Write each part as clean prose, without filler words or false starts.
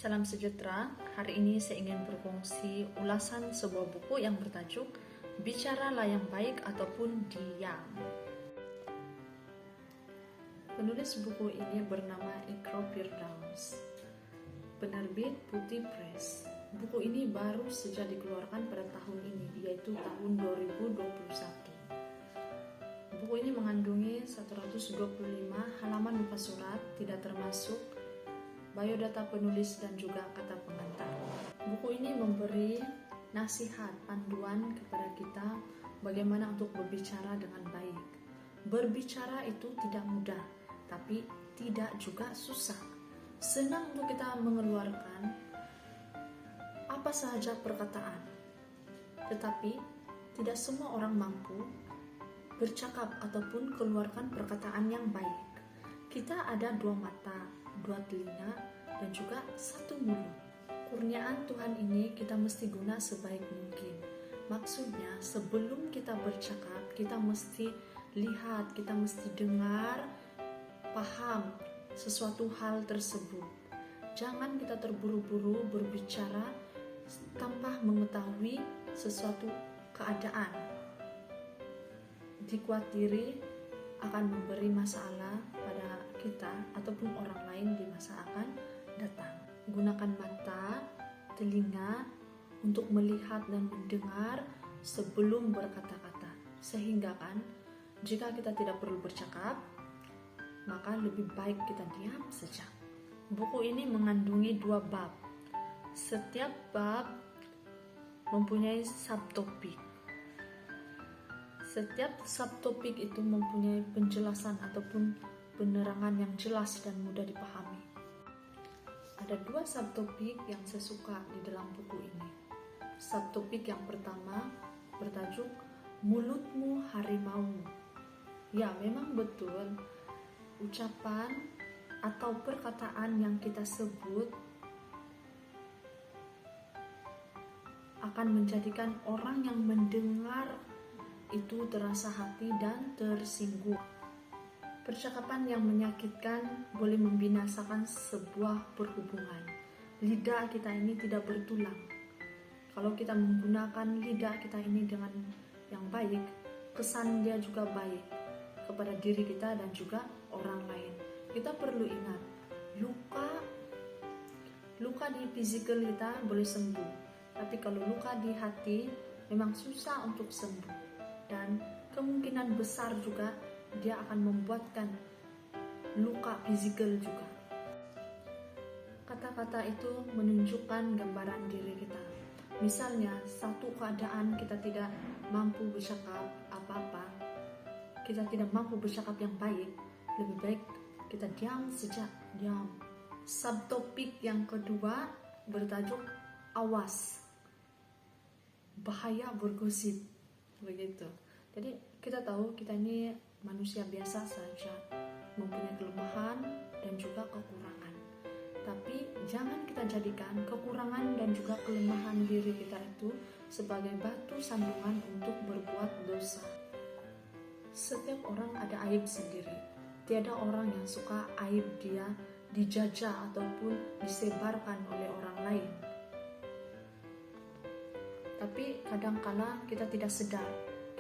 Salam sejahtera, hari ini saya ingin berkongsi ulasan sebuah buku yang bertajuk Bicaralah yang Baik ataupun Diam. Penulis buku ini bernama Iqra Firdaus. Penerbit Putih Press. Buku ini baru saja dikeluarkan pada tahun ini, yaitu tahun 2021. Buku ini mengandungi 125 halaman muka surat, tidak termasuk biodata penulis dan juga kata pengantar. Buku ini memberi nasihat, panduan kepada kita bagaimana untuk berbicara dengan baik. Berbicara itu tidak mudah, tapi tidak juga susah. Senang untuk kita mengeluarkan apa saja perkataan, tetapi tidak semua orang mampu bercakap ataupun keluarkan perkataan yang baik. Kita ada dua mata, dua telinga, dan juga satu mulut. Kurniaan Tuhan ini kita mesti guna sebaik mungkin. Maksudnya sebelum kita bercakap, kita mesti lihat, kita mesti dengar, paham sesuatu hal tersebut. Jangan kita terburu-buru berbicara tanpa mengetahui sesuatu keadaan. Dikhawatiri akan memberi masalah pada kita ataupun orang lain di masa akan datang. Gunakan mata, telinga untuk melihat dan mendengar sebelum berkata-kata. Sehingga kan, jika kita tidak perlu bercakap, maka lebih baik kita diam saja. Buku ini mengandungi 2 bab. Setiap bab mempunyai subtopik. Setiap subtopik itu mempunyai penjelasan ataupun penerangan yang jelas dan mudah dipahami. Ada 2 subtopik yang saya suka di dalam buku ini. Subtopik yang pertama bertajuk Mulutmu Harimau. Ya, memang betul ucapan atau perkataan yang kita sebut akan menjadikan orang yang mendengar itu terasa hati dan tersinggung. Percakapan yang menyakitkan boleh membinasakan sebuah perhubungan. Lidah kita ini tidak bertulang. Kalau kita menggunakan lidah kita ini dengan yang baik, kesan dia juga baik kepada diri kita dan juga orang lain. Kita perlu ingat, luka di fisikal kita boleh sembuh, tapi kalau luka di hati memang susah untuk sembuh. Dan kemungkinan besar juga dia akan membuatkan luka fisikal juga. Kata-kata itu menunjukkan gambaran diri kita. Misalnya, satu keadaan kita tidak mampu bercakap apa-apa, kita tidak mampu bercakap yang baik, lebih baik kita diam saja, diam. Subtopik yang kedua bertajuk Awas, bahaya bergosip. Begitu. Jadi kita tahu kita ini manusia biasa saja, mempunyai kelemahan dan juga kekurangan. Tapi jangan kita jadikan kekurangan dan juga kelemahan diri kita itu sebagai batu sandungan untuk berbuat dosa. Setiap orang ada aib sendiri. Tiada orang yang suka aib dia dijajah ataupun disebarkan oleh orang lain. Tapi kadangkala kita tidak sadar,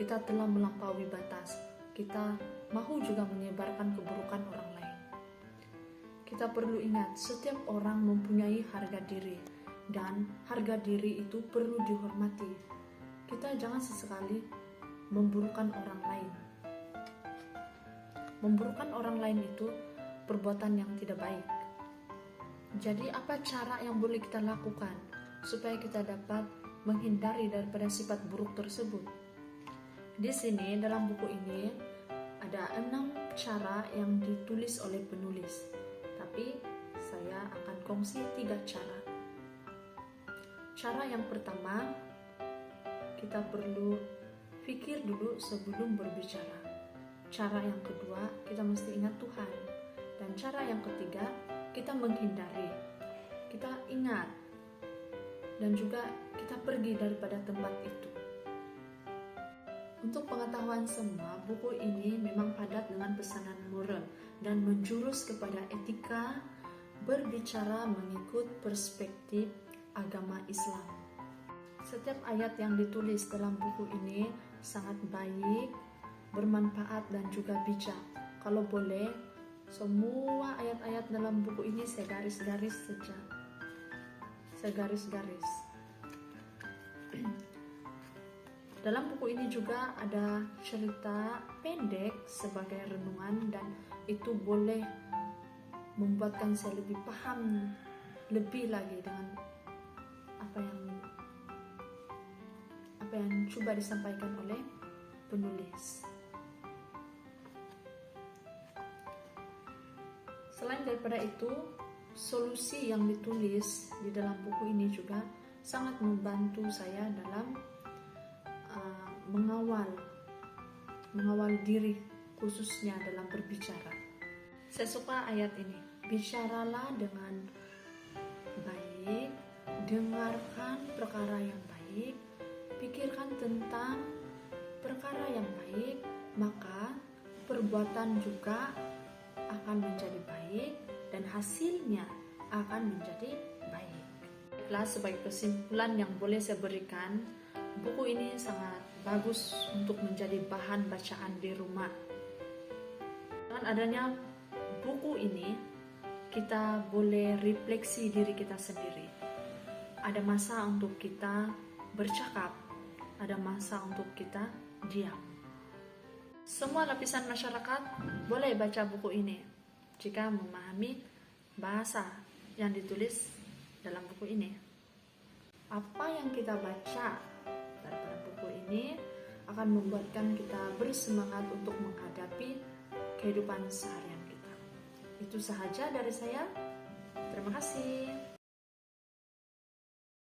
kita telah melampaui batas. Kita mahu juga menyebarkan keburukan orang lain. Kita perlu ingat, setiap orang mempunyai harga diri, dan harga diri itu perlu dihormati. Kita jangan sesekali memburukan orang lain. Memburukan orang lain itu perbuatan yang tidak baik. Jadi apa cara yang boleh kita lakukan supaya kita dapat menghindari daripada sifat buruk tersebut? Di sini dalam buku ini ada 6 cara yang ditulis oleh penulis, tapi saya akan kongsi 3 cara. Cara yang pertama, kita perlu pikir dulu sebelum berbicara. Cara yang kedua, kita mesti ingat Tuhan. Dan cara yang ketiga, kita menghindari. Kita ingat dan juga kita pergi daripada tempat itu. Untuk pengetahuan semua, buku ini memang padat dengan pesanan moral dan menjurus kepada etika berbicara mengikut perspektif agama Islam. Setiap ayat yang ditulis dalam buku ini sangat baik, bermanfaat dan juga bijak. Kalau boleh, semua ayat-ayat dalam buku ini saya garis-garis saja. Saya garis-garis. Dalam buku ini juga ada cerita pendek sebagai renungan dan itu boleh membuatkan saya lebih paham lebih lagi dengan apa yang coba disampaikan oleh penulis. Selain daripada itu, solusi yang ditulis di dalam buku ini juga sangat membantu saya dalam mengawal diri, khususnya dalam berbicara. Saya suka ayat ini. Bicaralah dengan baik, dengarkan perkara yang baik, pikirkan tentang perkara yang baik, maka perbuatan juga akan menjadi baik dan hasilnya akan menjadi baik. Baiklah, sebagai kesimpulan yang boleh saya berikan, buku ini sangat bagus untuk menjadi bahan bacaan di rumah. Dengan adanya buku ini, kita boleh refleksi diri kita sendiri. Ada masa untuk kita bercakap, ada masa untuk kita diam. Semua lapisan masyarakat boleh baca buku ini jika memahami bahasa yang ditulis dalam buku ini. Apa yang kita baca daripada buku ini akan membuatkan kita bersemangat untuk menghadapi kehidupan seharian kita. Itu sahaja dari saya. Terima kasih.